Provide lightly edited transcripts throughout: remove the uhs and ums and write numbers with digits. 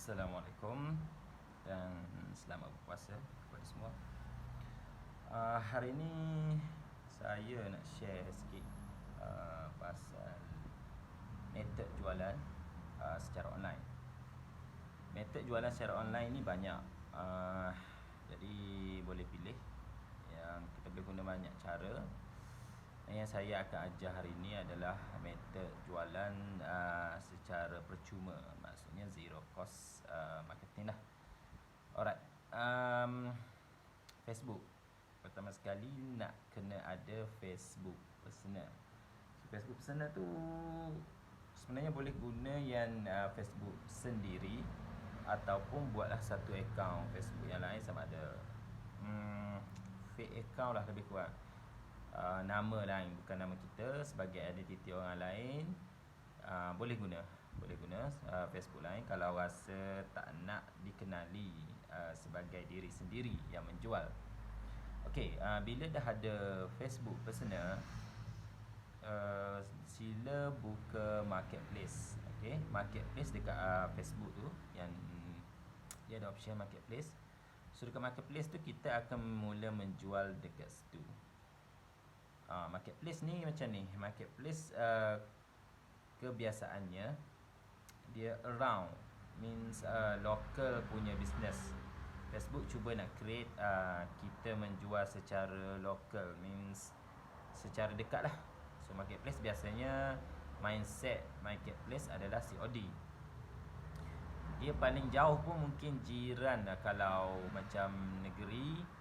Assalamualaikum dan selamat berpuasa kepada semua. Hari ini saya nak share sikit pasal method jualan secara online. Method jualan secara online ni banyak, jadi boleh pilih. Yang kita boleh guna banyak cara. Yang saya akan ajar hari ini adalah method jualan secara percuma, maksudnya zero cost marketing lah. Alright, Facebook. Pertama sekali nak kena ada Facebook personal. Facebook personal tu sebenarnya boleh guna yang Facebook sendiri ataupun buatlah satu account Facebook yang lain, sama ada fake account lah lebih kurang. Nama lain, bukan nama kita, sebagai identiti orang lain. Boleh guna Facebook lain kalau rasa tak nak dikenali sebagai diri sendiri yang menjual. Okey, bila dah ada Facebook personal, sila buka marketplace. Okey, marketplace dekat Facebook tu, yang dia ada option marketplace. So dekat marketplace tu kita akan mula menjual dekat situ. Marketplace ni macam ni. Marketplace kebiasaannya dia around, means local punya business. Facebook cuba nak create kita menjual secara local, means secara dekat lah. So marketplace biasanya mindset marketplace adalah COD. Dia paling jauh pun mungkin jiran lah. Kalau macam negeri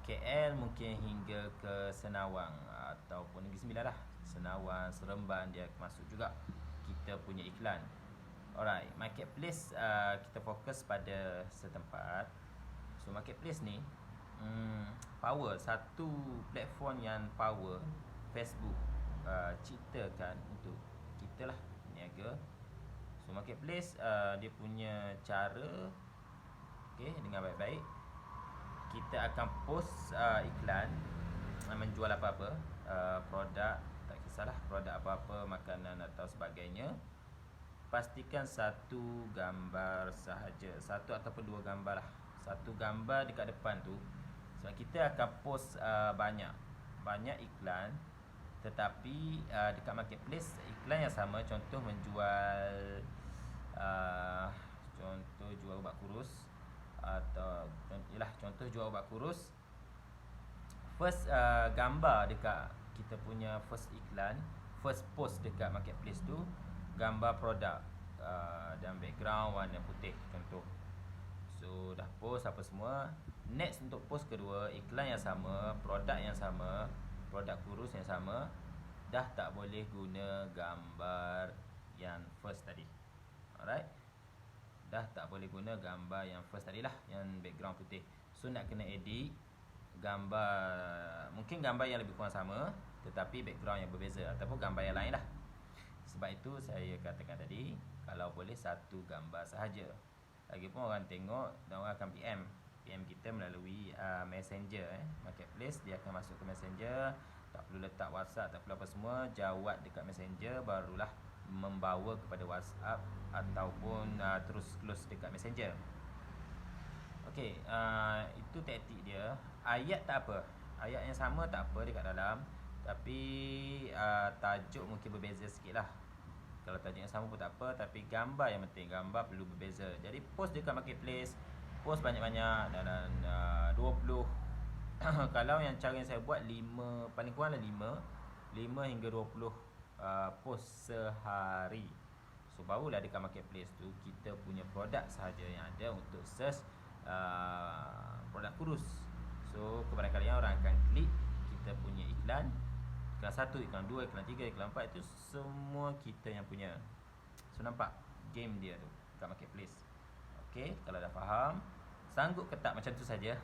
KL mungkin hingga ke Senawang ataupun Negeri Sembilan lah. Senawang, Seremban dia masuk juga kita punya iklan. Alright, marketplace kita fokus pada setempat. So marketplace ni power, satu platform yang power Facebook ciptakan untuk kita lah niaga. So marketplace dia punya cara dengan baik-baik. Kita akan post iklan menjual apa-apa, produk, tak kisahlah produk apa-apa, makanan atau sebagainya. Pastikan satu gambar sahaja, satu ataupun dua gambar lah. Satu gambar dekat depan tu. Sebab kita akan post banyak iklan, tetapi dekat marketplace iklan yang sama, contoh menjual contoh jual ubat kurus, atau contoh jual ubat kurus. First gambar dekat kita punya first iklan, first post dekat marketplace tu, gambar produk dan background warna putih contoh. So dah post apa semua. Next untuk post kedua, iklan yang sama, produk yang sama, produk kurus yang sama. Dah tak boleh guna gambar yang first tadi. Alright, dah tak boleh guna gambar yang first tadi lah, yang background putih. So nak kena edit gambar, mungkin gambar yang lebih kurang sama tetapi background yang berbeza, ataupun gambar yang lain lah. Sebab itu saya katakan tadi, kalau boleh satu gambar sahaja. Lagipun orang tengok dan orang akan PM kita melalui Messenger. Marketplace dia akan masuk ke Messenger. Tak perlu letak WhatsApp, tak perlu apa semua, jawab dekat Messenger, barulah membawa kepada WhatsApp ataupun terus close dekat Messenger. Okey, itu taktik dia. Ayat tak apa, ayat yang sama tak apa dekat dalam, tapi tajuk mungkin berbeza sikit lah. Kalau tajuk yang sama pun tak apa, tapi gambar yang penting, gambar perlu berbeza. Jadi post dekat marketplace, post banyak-banyak, dan 20 kalau yang cara yang saya buat 5, paling kurang lah 5 hingga 20 post sehari. So barulah dekat marketplace tu kita punya produk sahaja yang ada untuk search produk kurus. So kebanyakan orang akan klik kita punya iklan. Iklan 1, iklan 2, iklan 3, iklan 4, itu semua kita yang punya. So nampak game dia tu dekat marketplace. Okey, kalau dah faham, sanggup ke tak macam tu saja,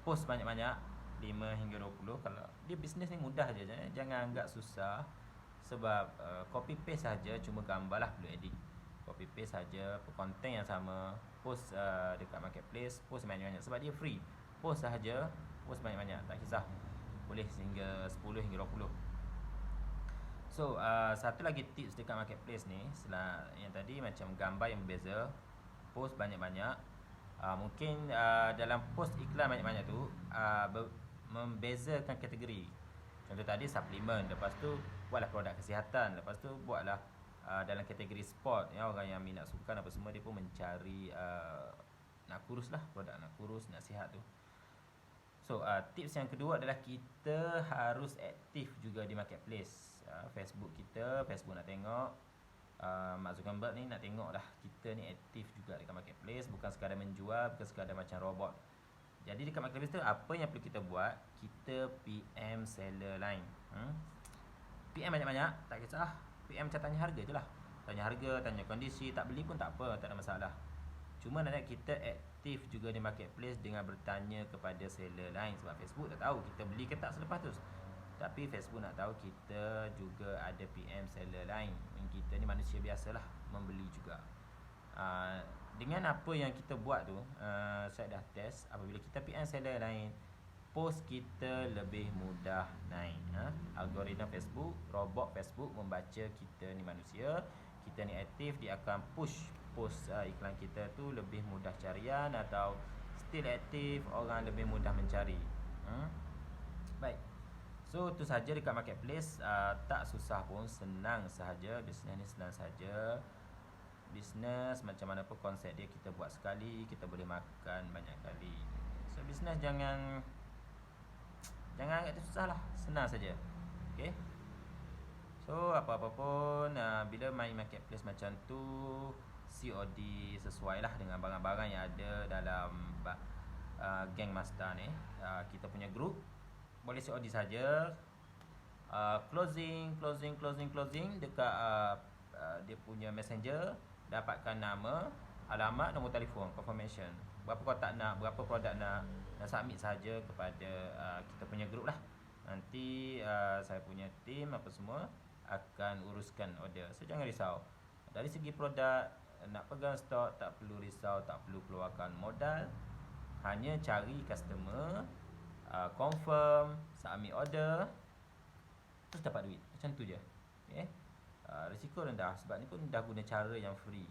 post banyak-banyak 5 hingga 20. Kalau dia bisnes ni mudah je, jangan anggap susah. Sebab copy paste saja, cuma gambar lah perlu edit. Copy paste saja, konten yang sama, post dekat marketplace, post banyak-banyak sebab dia free. Post sahaja, post banyak-banyak, tak kisah. Boleh sehingga 10 hingga 20. So satu lagi tips dekat marketplace ni, setelah yang tadi macam gambar yang berbeza, post banyak-banyak. Mungkin dalam post iklan banyak-banyak tu membezakan kategori. Contoh tadi suplemen, lepas tu buatlah produk kesihatan, lepas tu buatlah dalam kategori sport, ya, orang yang minat sukan apa semua dia pun mencari nak kurus lah, produk nak kurus, nak sihat tu. So tips yang kedua adalah kita harus aktif juga di marketplace. Facebook kita, Facebook nak tengok, Mark Zuckerberg ni nak tengok dah kita ni aktif juga dekat marketplace, bukan sekadar menjual, bukan sekadar macam robot. Jadi dekat marketplace tu apa yang perlu kita buat, kita PM seller line. PM banyak-banyak, tak kisah, PM macam tanya harga je lah. Tanya harga, tanya kondisi, tak beli pun tak apa, tak ada masalah. Cuma nak kita aktif juga di marketplace dengan bertanya kepada seller lain. Sebab Facebook tak tahu kita beli ke tak selepas tu. Tapi Facebook nak tahu kita juga ada PM seller lain. Kita ni manusia biasalah, membeli juga. Dengan apa yang kita buat tu, saya dah test. Apabila kita PM seller lain, post kita lebih mudah naik. Algoritma Facebook, robot Facebook membaca kita ni manusia, kita ni aktif, dia akan push post iklan kita tu lebih mudah carian, atau still aktif, orang lebih mudah mencari. Baik. So tu saja dekat marketplace. Tak susah pun, senang sahaja. Bisnes ni senang saja. Bisnes macam mana pun konsep dia, kita buat sekali, kita boleh makan banyak kali. So bisnes jangan agak susah lah, senang saja. Okay. So apa-apa pun bila main marketplace macam tu, COD sesuai lah dengan barang-barang yang ada dalam Gang Master ni. Kita punya group boleh COD saja. Closing dekat dia punya messenger, dapatkan nama, alamat, nombor telefon, confirmation, berapa kotak nak, berapa produk nak, dan submit saja kepada kita punya group lah. Nanti saya punya team apa semua akan uruskan order. So jangan risau. Dari segi produk, nak pegang stok, tak perlu risau, tak perlu keluarkan modal. Hanya cari customer, confirm, submit order, terus dapat duit. Macam tu je. Okay. Risiko rendah. Sebab ni pun dah guna cara yang free.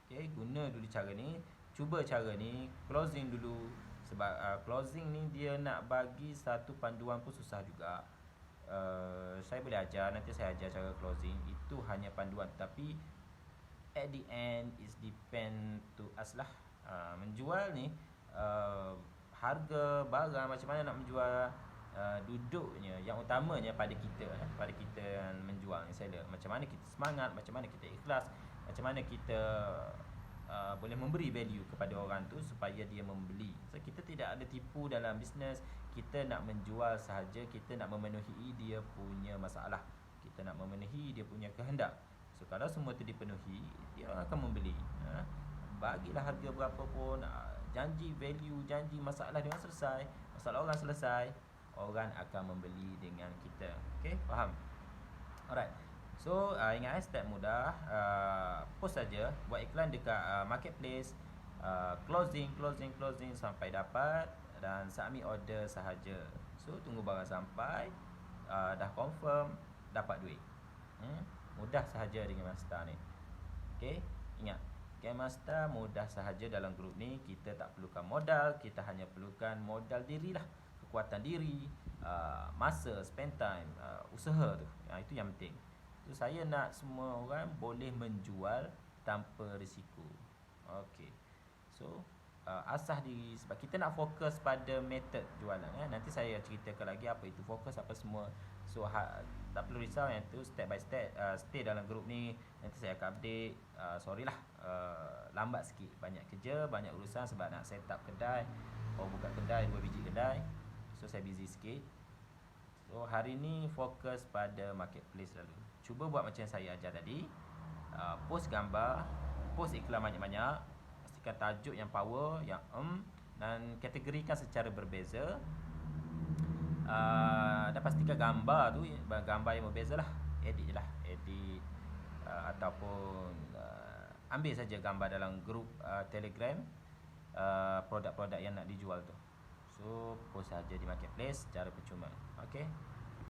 Okay. Guna dulu cara ni, cuba cara ni, closing dulu. Sebab closing ni dia nak bagi satu panduan pun susah juga. Saya boleh ajar, nanti saya ajar cara closing. Itu hanya panduan, tapi at the end is depend to us lah. Menjual ni harga barang macam mana nak menjual, duduknya yang utamanya pada kita yang menjual ni, seller. Macam mana kita semangat, macam mana kita ikhlas, macam mana kita boleh memberi value kepada orang tu supaya dia membeli. So kita tidak ada tipu dalam bisnes. Kita nak menjual sahaja, kita nak memenuhi dia punya masalah, kita nak memenuhi dia punya kehendak. So kalau semua tu dipenuhi, dia akan membeli. Bagilah harga berapa pun, janji value, janji masalah dengan selesai, masalah orang selesai, orang akan membeli dengan kita. Okay, faham? Alright. So ingat step mudah, post saja, buat iklan dekat marketplace, closing sampai dapat, dan submit order sahaja. So tunggu barang sampai, dah confirm, dapat duit. Mudah sahaja dengan Master ni. Okay, ingat, Game Master mudah sahaja. Dalam grup ni kita tak perlukan modal, kita hanya perlukan modal dirilah, kekuatan diri, masa, spend time, usaha tu. Itu yang penting. So saya nak semua orang boleh menjual tanpa risiko. Okay. So asah diri, sebab kita nak fokus pada method jualan. Nanti saya ceritakan lagi apa itu fokus, apa semua. So tak perlu risau yang tu, step by step. Stay dalam grup ni, nanti saya akan update. Sorry lah, lambat sikit, banyak kerja, banyak urusan sebab nak set up kedai, buka kedai, 2 biji kedai. So saya busy sikit. So hari ni fokus pada marketplace lalu. Cuba buat macam yang saya ajar tadi. Post gambar, post iklan banyak-banyak, pastikan tajuk yang power, yang dan kategorikan secara berbeza. Dan pastikan gambar tu, gambar yang berbeza lah. Edit ataupun ambil saja gambar dalam grup Telegram, produk-produk yang nak dijual tu. So post saja di marketplace secara percuma. Okay.